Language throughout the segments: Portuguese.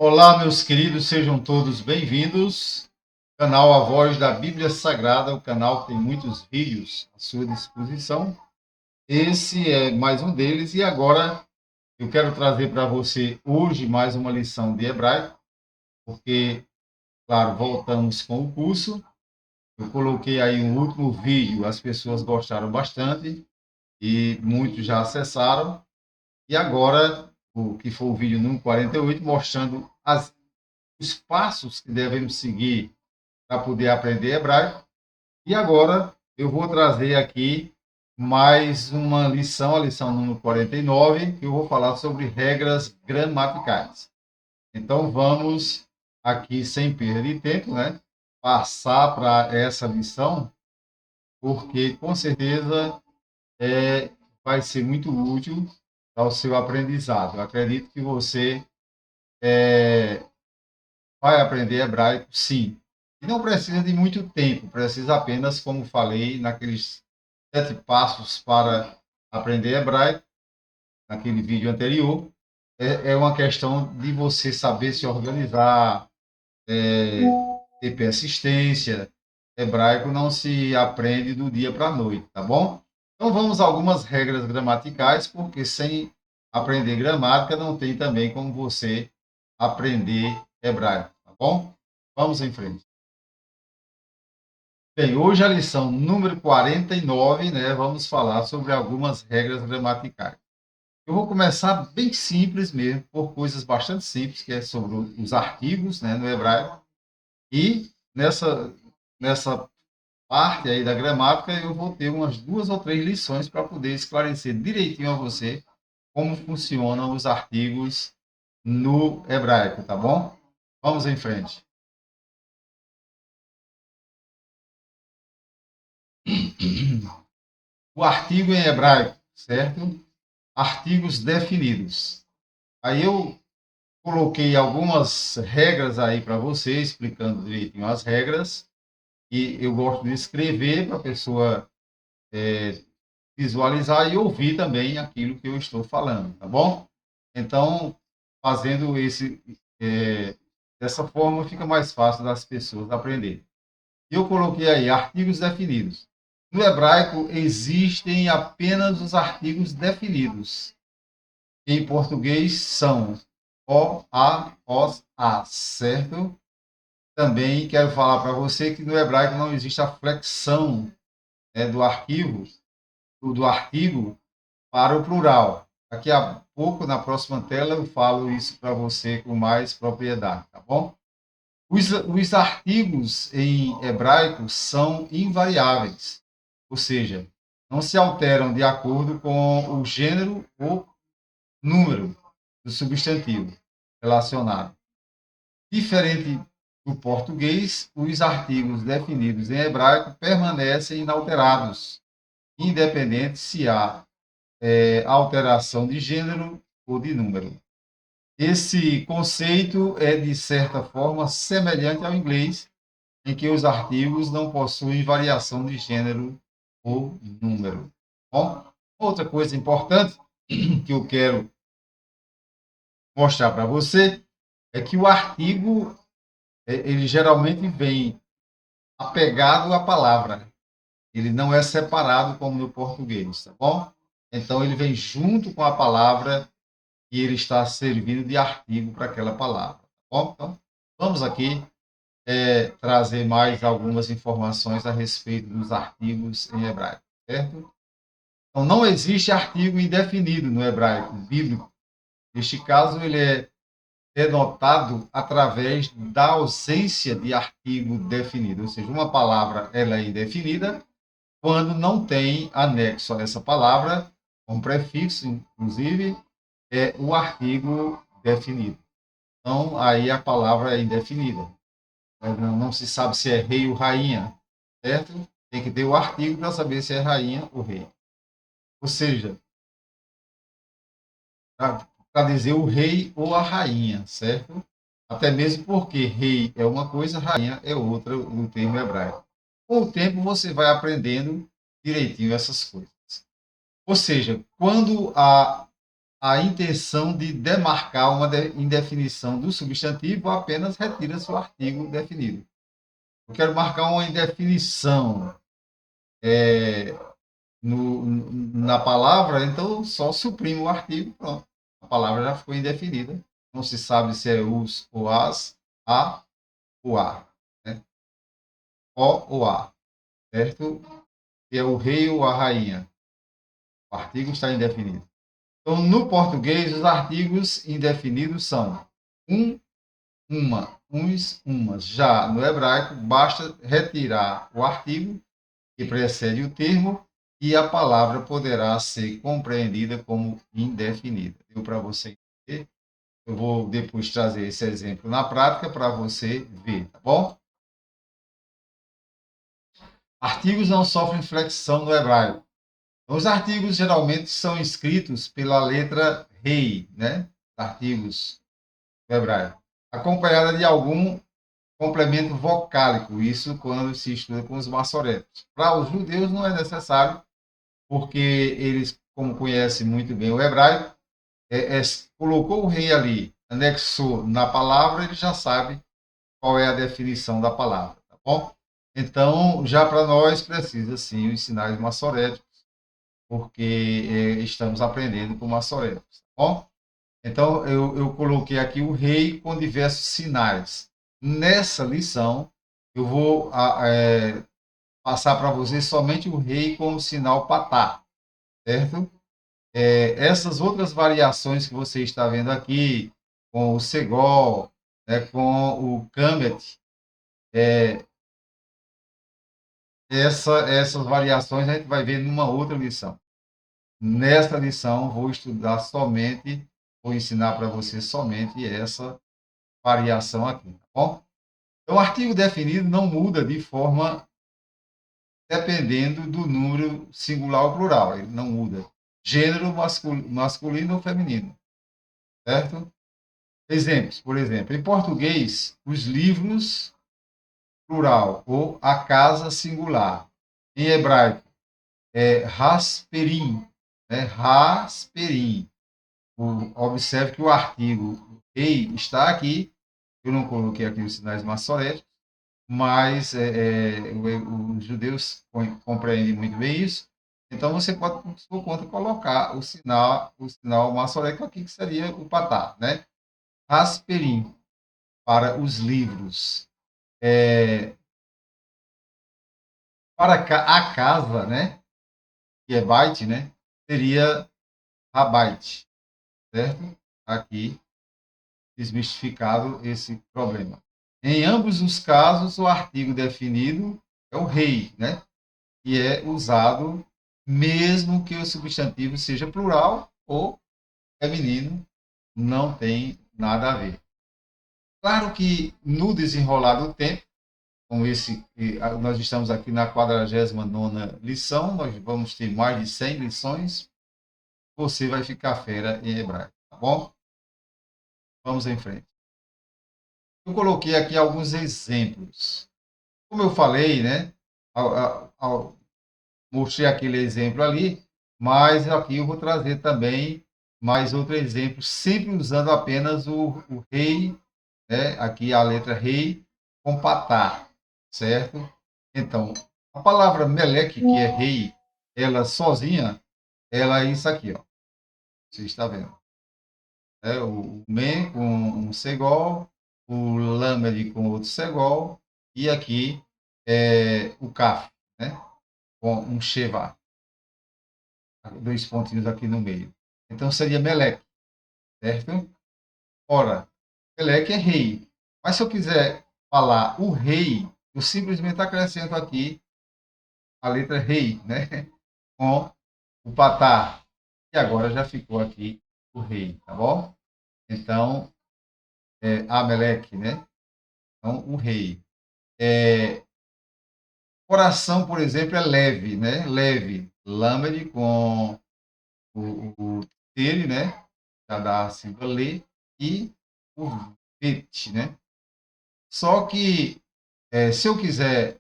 Olá, meus queridos, sejam todos bem-vindos. Canal A Voz da Bíblia Sagrada, o canal que tem muitos vídeos à sua disposição. Esse é mais um deles e agora eu quero trazer para você hoje mais uma lição de hebraico, porque, claro, voltamos com o curso. Eu coloquei aí um último vídeo, as pessoas gostaram bastante e muitos já acessaram. E agora, o que foi o vídeo número 48, mostrando os passos que devemos seguir para poder aprender hebraico. E agora eu vou trazer aqui mais uma lição, a lição número 49, que eu vou falar sobre regras gramaticais. Então vamos aqui, sem perda de tempo, né, passar para essa lição, porque com certeza vai ser muito útil ao seu aprendizado. Eu acredito que você vai aprender hebraico, sim. E não precisa de muito tempo, precisa apenas, como falei, naqueles 7 passos para aprender hebraico, naquele vídeo anterior. É uma questão de você saber se organizar, é, ter persistência. Hebraico não se aprende do dia para a noite, tá bom? Então vamos a algumas regras gramaticais, porque sem aprender gramática não tem também como você aprender hebraico, tá bom? Vamos em frente. Bem, hoje a lição número 49, né? Vamos falar sobre algumas regras gramaticais. Eu vou começar bem simples mesmo, por coisas bastante simples, que é sobre os artigos, né, no hebraico. E nessa parte aí da gramática, eu vou ter umas 2 ou 3 lições para poder esclarecer direitinho a você como funcionam os artigos no hebraico, tá bom? Vamos em frente. O artigo em hebraico, certo? Artigos definidos. Aí eu coloquei algumas regras aí para você, explicando direitinho as regras. E eu gosto de escrever para a pessoa visualizar e ouvir também aquilo que eu estou falando, tá bom? Então, fazendo dessa forma, fica mais fácil das pessoas aprenderem. E eu coloquei aí artigos definidos. No hebraico, existem apenas os artigos definidos. Em português, são o, a, os, as, certo? Também quero falar para você que no hebraico não existe a flexão, né, do artigo para o plural. Daqui a pouco, na próxima tela, eu falo isso para você com mais propriedade, tá bom? Os artigos em hebraico são invariáveis, ou seja, não se alteram de acordo com o gênero ou número do substantivo relacionado. Diferente do português, os artigos definidos em hebraico permanecem inalterados, independente se há alteração de gênero ou de número. Esse conceito é, de certa forma, semelhante ao inglês, em que os artigos não possuem variação de gênero ou número. Bom, outra coisa importante que eu quero mostrar para você é que o artigo ele geralmente vem apegado à palavra. Ele não é separado como no português, tá bom? Então ele vem junto com a palavra e ele está servindo de artigo para aquela palavra, tá bom? Então vamos aqui trazer mais algumas informações a respeito dos artigos em hebraico, certo? Então não existe artigo indefinido no hebraico bíblico. Neste caso ele é denotado através da ausência de artigo definido, ou seja, uma palavra ela é indefinida quando não tem anexo a essa palavra, um prefixo, inclusive, é o artigo definido. Então, aí a palavra é indefinida. Não se sabe se é rei ou rainha, certo? Tem que ter o artigo para saber se é rainha ou rei. Ou seja, para dizer o rei ou a rainha, certo? Até mesmo porque rei é uma coisa, rainha é outra no termo hebraico. Com o tempo você vai aprendendo direitinho essas coisas. Ou seja, quando a intenção de demarcar uma indefinição do substantivo, apenas retira-se o artigo definido. Eu quero marcar uma indefinição na palavra, então só suprimo o artigo, pronto. A palavra já ficou indefinida. Não se sabe se é os ou as, a ou a, né? O ou a, certo? Se é o rei ou a rainha. O artigo está indefinido. Então, no português, os artigos indefinidos são um, uma, uns, umas. Já no hebraico, basta retirar o artigo que precede o termo e a palavra poderá ser compreendida como indefinida. Deu para você entender? Eu vou depois trazer esse exemplo na prática para você ver, tá bom? Artigos não sofrem flexão no hebraico. Os artigos geralmente são escritos pela letra rei, né? Artigos do hebraico, acompanhada de algum complemento vocálico, isso quando se estuda com os maçoretas. Para os judeus não é necessário, porque eles, como conhecem muito bem o hebraico, colocou o rei ali, anexou na palavra, ele já sabe qual é a definição da palavra, tá bom? Então, já para nós precisa sim os sinais maçoréticos, porque estamos aprendendo com maçoréticos, tá bom? Então, eu coloquei aqui o rei com diversos sinais. Nessa lição, eu vou passar para vocês somente o rei com o sinal patá, certo? Essas outras variações que você está vendo aqui, com o segol, né, com o camet, essas variações a gente vai ver numa outra lição. Nesta lição, vou estudar somente, vou ensinar para você somente essa variação aqui, tá bom? Então, o artigo definido não muda de forma dependendo do número singular ou plural, ele não muda. Gênero masculino ou feminino, certo? Exemplos, por exemplo, em português, os livros, plural, ou a casa, singular. Em hebraico, é rasperim, né? Rasperim. Observe que o artigo rei está aqui, eu não coloquei aqui os sinais maçoréticos, mas os judeus compreendem muito bem isso. Então, você pode, por sua conta, colocar o sinal maçorético aqui, que seria o patá, né? Rasperim, para os livros. Para a casa, né? Que é byte, né? Seria rabyte, certo? Aqui, desmistificado esse problema. Em ambos os casos, o artigo definido é o rei, né? Que é usado mesmo que o substantivo seja plural ou feminino, não tem nada a ver. Claro que no desenrolar do tempo, com esse, nós estamos aqui na 49ª lição, nós vamos ter mais de 100 lições, você vai ficar fera em hebraico, tá bom? Vamos em frente. Eu coloquei aqui alguns exemplos. Como eu falei, né? Mostrei aquele exemplo ali, mas aqui eu vou trazer também mais outro exemplo, sempre usando apenas o rei, né? Aqui a letra rei com patá, certo? Então, a palavra meleque, que é rei, ela sozinha, ela é isso aqui, ó. Você está vendo? O men com um segol, o lamed com outro segol, e aqui o kaf, né? Com um sheva, dois pontinhos aqui no meio. Então seria Meleque, certo? Ora, Meleque é rei. Mas se eu quiser falar o rei, eu simplesmente acrescento aqui a letra rei, né? Com o patá. E agora já ficou aqui o rei, tá bom? Então, Ameleque, né? Então, o rei. Coração, por exemplo, é leve, né? Leve. Lamed com o dele, né? Já dá a sílaba lê, e o vet, né? Só que, se eu quiser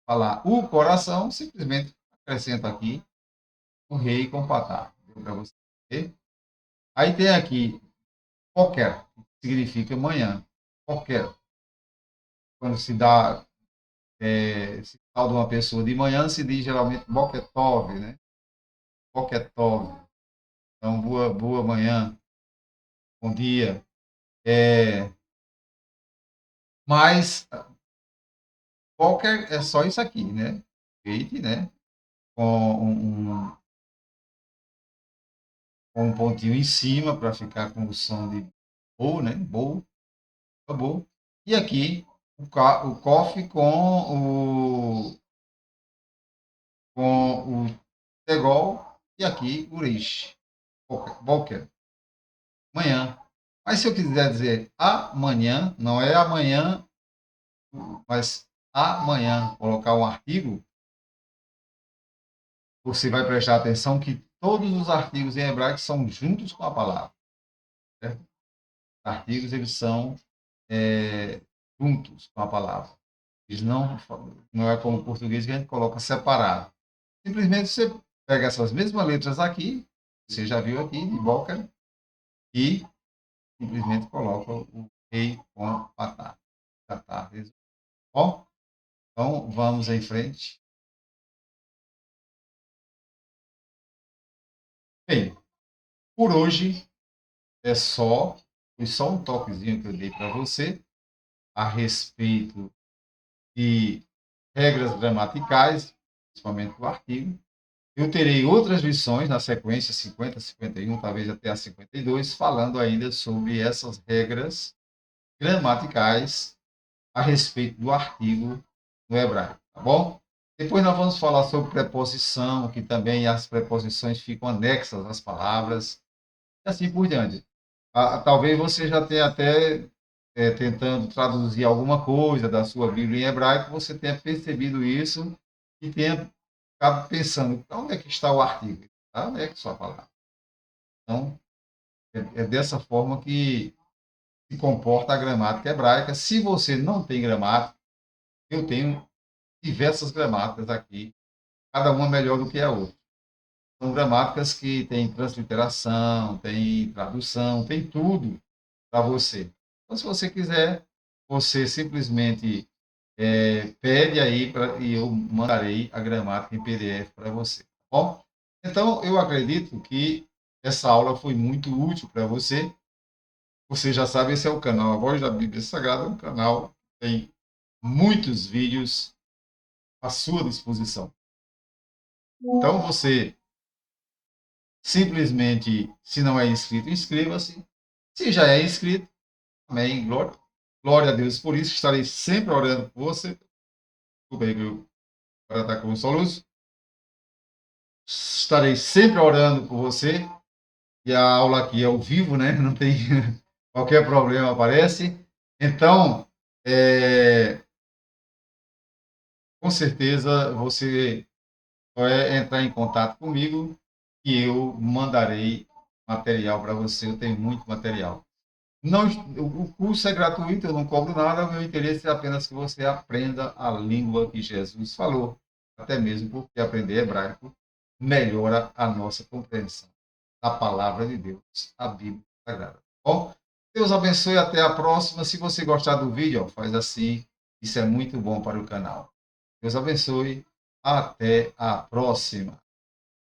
falar o coração, simplesmente acrescento aqui o rei com patá. Para você ver. Aí tem aqui, qualquer, que significa manhã. Qualquer. Quando se dá, se fala de uma pessoa de manhã, se diz geralmente Boketov, né? Boketov. Então, boa manhã, bom dia. Mas qualquer é só isso aqui, né? Feito, né? Com com um pontinho em cima para ficar com o som de bow, né? Bow, acabou. E aqui o coffee com o tegol e aqui o rish, boker, manhã. Mas se eu quiser dizer amanhã, não é amanhã, mas amanhã, colocar um artigo, você vai prestar atenção que todos os artigos em hebraico são juntos com a palavra. Certo? Artigos, eles são juntos com a palavra. Eles não é como o português que a gente coloca separado. Simplesmente você pega essas mesmas letras aqui, você já viu aqui, de Boca, e simplesmente coloca o rei com patá. Tá. Bom, então vamos em frente. Bem, por hoje foi só um toquezinho que eu dei para você a respeito de regras gramaticais, principalmente do artigo. Eu terei outras lições na sequência 50, 51, talvez até a 52, falando ainda sobre essas regras gramaticais a respeito do artigo no hebraico, tá bom? Depois nós vamos falar sobre preposição, que também as preposições ficam anexas às palavras, e assim por diante. Talvez você já tenha até tentando traduzir alguma coisa da sua Bíblia em hebraico, você tenha percebido isso e tenha ficado pensando, onde é que está o artigo? Tá? Onde é que está a palavra? Então, é dessa forma que se comporta a gramática hebraica. Se você não tem gramática, eu tenho diversas gramáticas aqui, cada uma melhor do que a outra. São gramáticas que têm transliteração, tem tradução, tem tudo para você. Então, se você quiser, você simplesmente pede aí e eu mandarei a gramática em PDF para você. Tá bom? Então, eu acredito que essa aula foi muito útil para você. Você já sabe, esse é o canal A Voz da Bíblia Sagrada, um canal que tem muitos vídeos à sua disposição. Então, você simplesmente, se não é inscrito, inscreva-se. Se já é inscrito, amém, glória a Deus por isso. Estarei sempre orando por você. Tudo bem, viu? Agora está com o soluço. Estarei sempre orando por você. E a aula aqui é ao vivo, né? Não tem qualquer problema aparece. Então, com certeza você vai entrar em contato comigo e eu mandarei material para você. Eu tenho muito material. Não, o curso é gratuito, eu não cobro nada. O meu interesse é apenas que você aprenda a língua que Jesus falou, até mesmo porque aprender hebraico melhora a nossa compreensão da palavra de Deus, a Bíblia Sagrada. Bom, Deus abençoe, até a próxima. Se você gostar do vídeo, ó, faz assim, isso é muito bom para o canal. Deus abençoe, até a próxima.